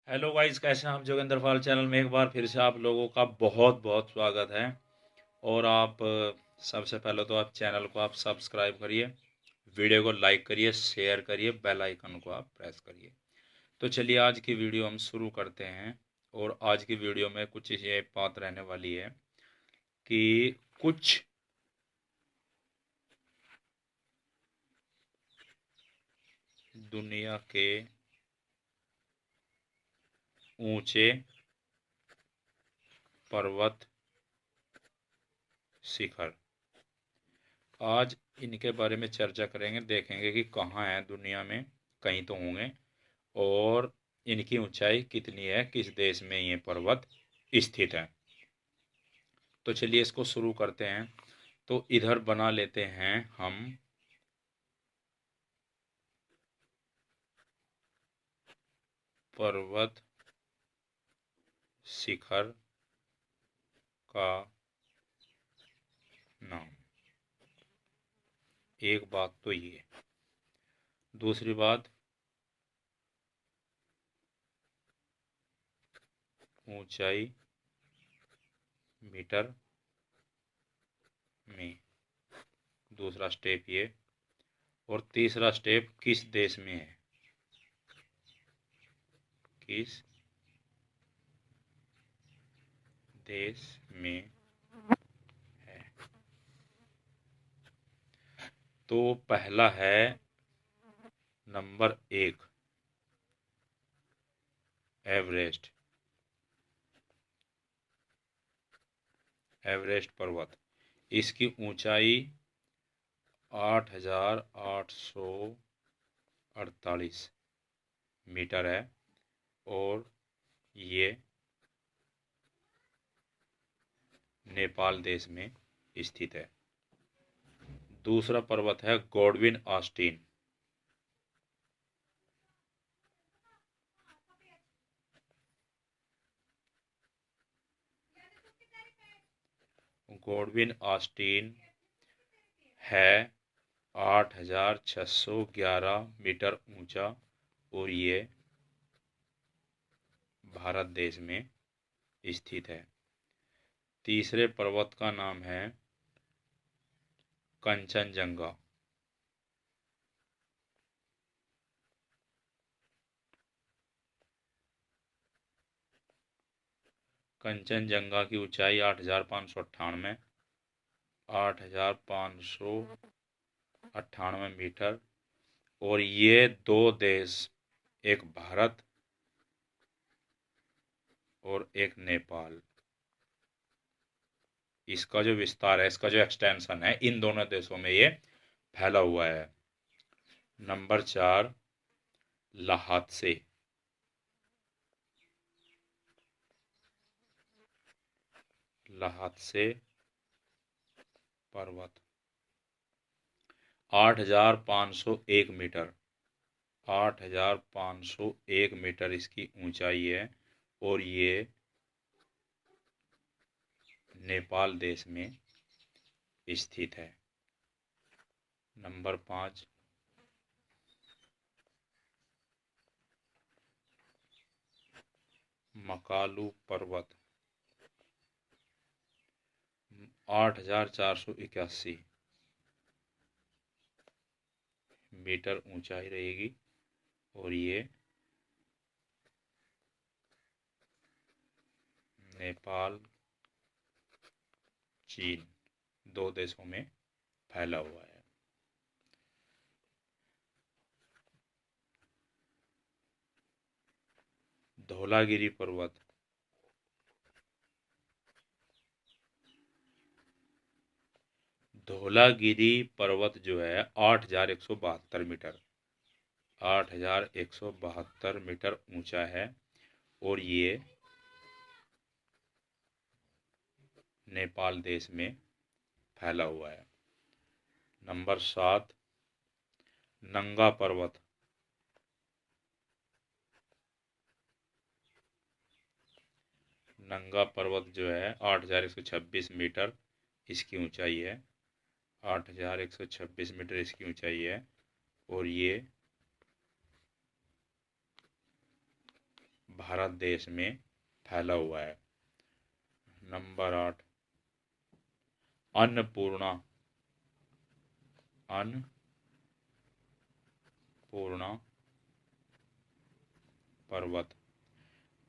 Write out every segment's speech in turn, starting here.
Hello guys, कैसे हैं आप। जोगिंदर पाल चैनल में एक बार फिर से आप लोगों का बहुत बहुत स्वागत है। और आप सबसे पहले तो आप चैनल को आप सब्सक्राइब करिए, वीडियो को लाइक करिए, शेयर करिए, बेल आइकन को आप प्रेस करिए। तो चलिए आज की वीडियो हम शुरू करते हैं। और आज की वीडियो में कुछ ये बात रहने वाली है कि कुछ दुनिया के ऊंचे पर्वत शिखर, आज इनके बारे में चर्चा करेंगे। देखेंगे कि कहाँ है दुनिया में, कहीं तो होंगे। और इनकी ऊंचाई कितनी है, किस देश में ये पर्वत स्थित है। तो चलिए इसको शुरू करते हैं। तो इधर बना लेते हैं हम पर्वत शिखर का नाम। एक बात तो ये, दूसरी बात ऊंचाई मीटर में, दूसरा स्टेप ये। और तीसरा स्टेप किस देश में है, किस देश में है। तो पहला है नंबर 1, एवरेस्ट। एवरेस्ट पर्वत, इसकी ऊंचाई 8,848 मीटर है। और ये नेपाल देश में स्थित है। दूसरा पर्वत है गॉडविन ऑस्टिन। गॉडविन ऑस्टिन है 8,611 मीटर ऊंचा, और ये भारत देश में स्थित है। तीसरे पर्वत का नाम है कंचनजंगा। कंचनजंगा की ऊंचाई 8,598 मीटर। और ये दो देश, एक भारत और एक नेपाल, इसका जो विस्तार है, इसका जो एक्सटेंशन है, इन दोनों देशों में ये फैला हुआ है। नंबर 4, लहात्से। लहात्से पर्वत 8,501 मीटर, 8,501 मीटर इसकी ऊंचाई है। और ये नेपाल देश में स्थित है। नंबर 5, मकालू पर्वत 8,481 मीटर ऊंचाई रहेगी। और ये नेपाल, चीन, दो देशों में फैला हुआ है। धौलागिरी पर्वत 8,172 मीटर, 8,172 मीटर ऊंचा है। और ये नेपाल देश में फैला हुआ है। नंबर 7, नंगा पर्वत। नंगा पर्वत जो है 8,126 मीटर इसकी ऊंचाई है। 8,126 मीटर इसकी ऊंचाई है। और ये भारत देश में फैला हुआ है। नंबर 8, अन्नपूर्णा पर्वत।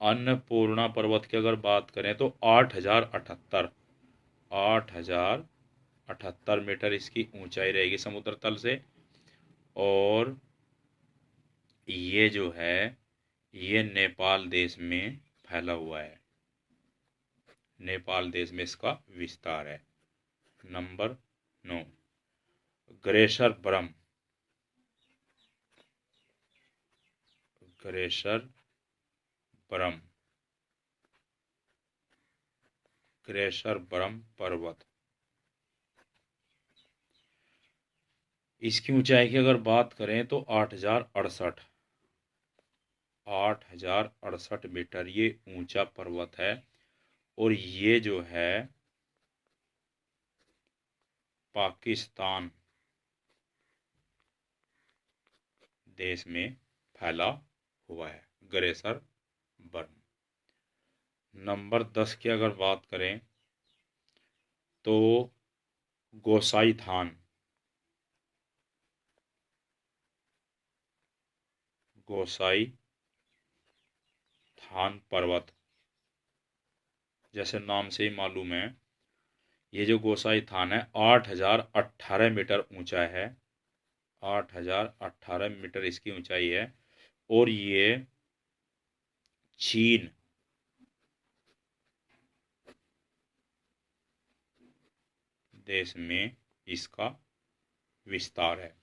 अन्नपूर्णा पर्वत की अगर बात करें तो 8,078 मीटर इसकी ऊंचाई रहेगी समुद्र तल से। और ये जो है ये नेपाल देश में फैला हुआ है। नेपाल देश में इसका विस्तार है। नंबर 9, ग्लेशियर बर्फ। ग्लेशियर बर्फ पर्वत, इसकी ऊंचाई की अगर बात करें तो 8,068 मीटर ये ऊंचा पर्वत है। और ये जो है पाकिस्तान देश में फैला हुआ है, ग्लेशियर बर्फ। नंबर 10 की अगर बात करें तो गोसाई थान पर्वत, जैसे नाम से ही मालूम है, ये जो गोसाई थान है 8,018 मीटर ऊंचा है। 8,018 मीटर इसकी ऊंचाई है। और ये चीन देश में इसका विस्तार है।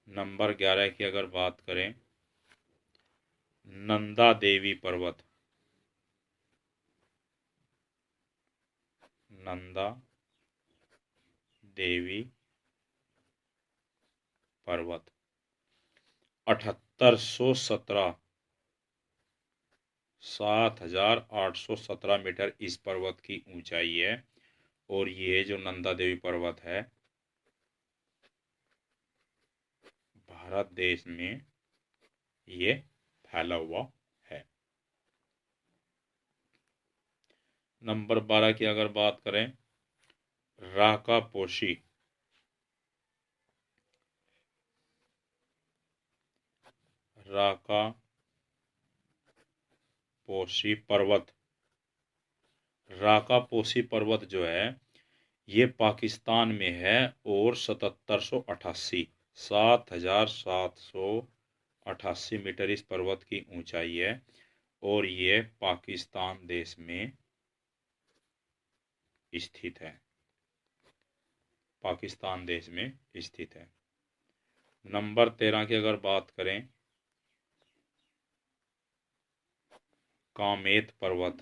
नंबर 11 की अगर बात करें, नंदा देवी पर्वत। नंदा देवी पर्वत 7,817 मीटर इस पर्वत की ऊंचाई है। और ये जो नंदा देवी पर्वत है भारत देश में ये फैला हुआ है। नंबर 12 की अगर बात करें, राकापोशी पर्वत। राकापोशी पर्वत जो है ये पाकिस्तान में है। और 7,788 मीटर इस पर्वत की ऊंचाई है। और ये पाकिस्तान देश में स्थित है। पाकिस्तान देश में स्थित है। नंबर 13 की अगर बात करें, कामेत पर्वत।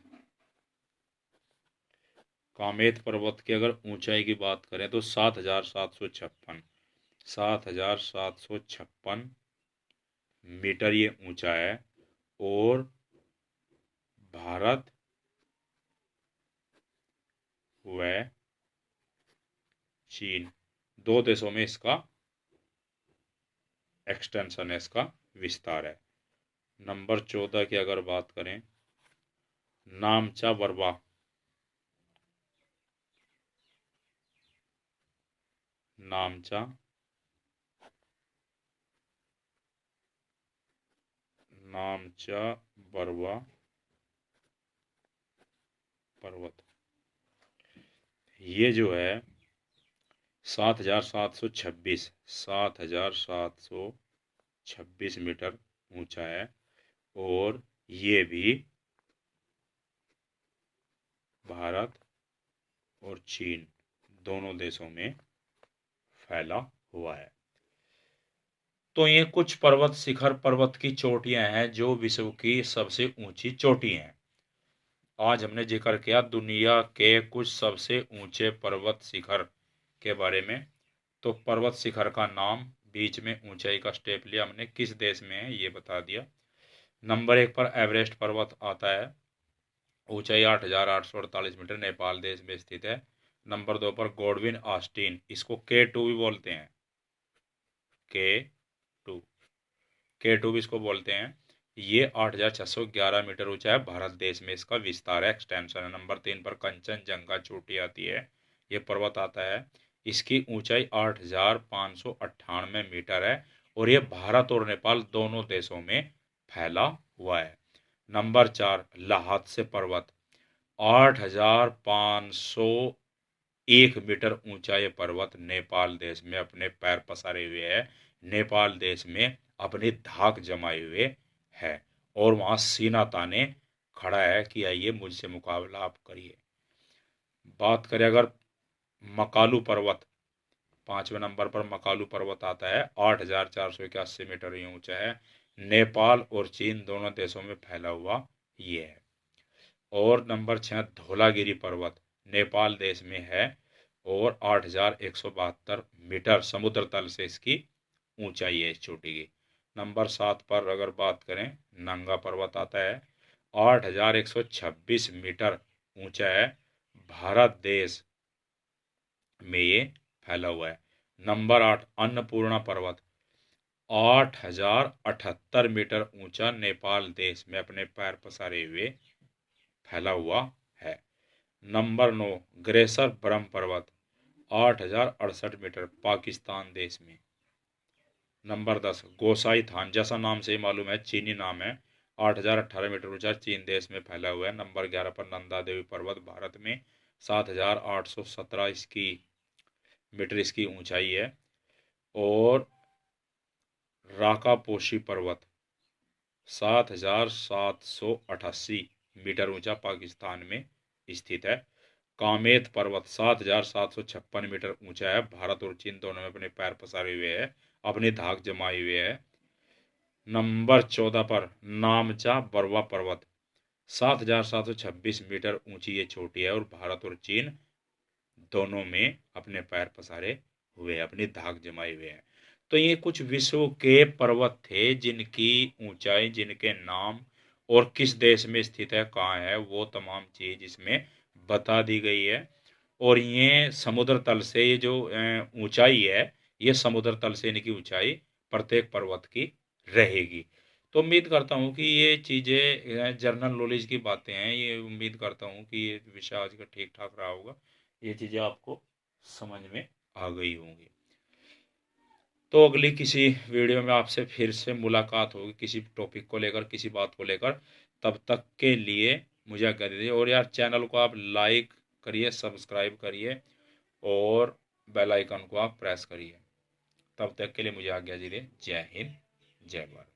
कामेत पर्वत की अगर ऊंचाई की बात करें तो 7,756 मीटर ये ऊंचा है। और भारत व चीन दो देशों में इसका एक्सटेंशन है, इसका विस्तार है। नंबर 14 की अगर बात करें, नामचा बरवा। नामचा बरवा पर्वत, ये जो है 7,726 मीटर ऊंचा है। और ये भी भारत और चीन दोनों देशों में फैला हुआ है। तो ये कुछ पर्वत शिखर, पर्वत की चोटियां हैं जो विश्व की सबसे ऊंची चोटी हैं। आज हमने जिक्र किया दुनिया के कुछ सबसे ऊंचे पर्वत शिखर के बारे में। तो पर्वत शिखर का नाम, बीच में ऊंचाई का स्टेप लिया हमने, किस देश में है ये बता दिया। नंबर 1 पर एवरेस्ट पर्वत आता है, ऊंचाई 8,848 मीटर, नेपाल देश में स्थित है। नंबर 2 पर गॉडविन ऑस्टिन, इसको K2 भी बोलते हैं। K2 भी इसको बोलते हैं। ये 8,611 मीटर ऊंचा है। भारत देश में इसका विस्तार है, एक्सटेंशन है। नंबर 3 पर कंचनजंगा चोटी आती है, ये पर्वत आता है। इसकी ऊंचाई 8,598 मीटर है और ये भारत और नेपाल दोनों देशों में फैला हुआ है। नंबर 4 ल्हात्से पर्वत, 8,501 मीटर ऊंचा ये पर्वत नेपाल देश में अपने पैर पसारे हुए है, नेपाल देश में अपनी धाक जमाए हुए है और वहां सीना ताने खड़ा है कि आइए मुझसे मुकाबला आप करिए। बात करें अगर मकालू पर्वत, 5वें नंबर पर मकालू पर्वत आता है, 8,481 मीटर ये ऊंचा है। नेपाल और चीन दोनों देशों में फैला हुआ ये है। और नंबर 6 धौलागिरी पर्वत, नेपाल देश में है और 8,172 मीटर समुद्र तल से इसकी ऊंचाई है इस चोटी की। नंबर 7 पर अगर बात करें नंगा पर्वत आता है, 8,126 मीटर ऊंचा है, भारत देश में ये फैला हुआ है। नंबर 8 अन्नपूर्णा पर्वत, 8,078 मीटर ऊंचा, नेपाल देश में अपने पैर पसारे हुए फैला हुआ है। नंबर 9 ग्रेसर ब्रह्म पर्वत, 8,068 मीटर, पाकिस्तान देश में। नंबर 10 गोसाई थान, जैसा नाम से ही मालूम है चीनी नाम है, 8,018 मीटर ऊंचा, चीन देश में फैला हुआ है। नंबर 11 पर नंदा देवी पर्वत, भारत में 7,817 इसकी मीटर इसकी ऊंचाई है। और राकापोशी पर्वत, 7,788 मीटर ऊंचा, पाकिस्तान में स्थित है। कामेत पर्वत 7,756 मीटर ऊंचा है, भारत और चीन दोनों में अपने पैर पसारे हुए है, अपनी धाक जमाए हुए है। नंबर 14 पर नामचा बरवा पर्वत, 7,726 मीटर ऊंची ये चोटी है और भारत और चीन दोनों में अपने पैर पसारे हुए, अपनी धाक जमाए हुए हैं। तो ये कुछ विश्व के पर्वत थे जिनकी ऊंचाई, जिनके नाम और किस देश में स्थित है, कहाँ है, वो तमाम चीज इसमें बता दी गई है। और ये समुद्र तल से ये जो ऊंचाई है, ये समुद्र तल से इनकी ऊंचाई प्रत्येक पर्वत की रहेगी। तो उम्मीद करता हूँ कि ये चीज़ें जनरल नॉलेज की बातें हैं, ये उम्मीद करता हूँ कि ये विषय आज का ठीक ठाक रहा होगा, ये चीज़ें आपको समझ में आ गई होंगी। तो अगली किसी वीडियो में आपसे फिर से मुलाकात होगी किसी टॉपिक को लेकर, किसी बात को लेकर। तब तक के लिए मुझे आज्ञा दीजिए और यार चैनल को आप लाइक करिए, सब्सक्राइब करिए और बेल आइकन को आप प्रेस करिए। तब तक के लिए मुझे आज्ञा दीजिए। जय हिंद, जय भारत।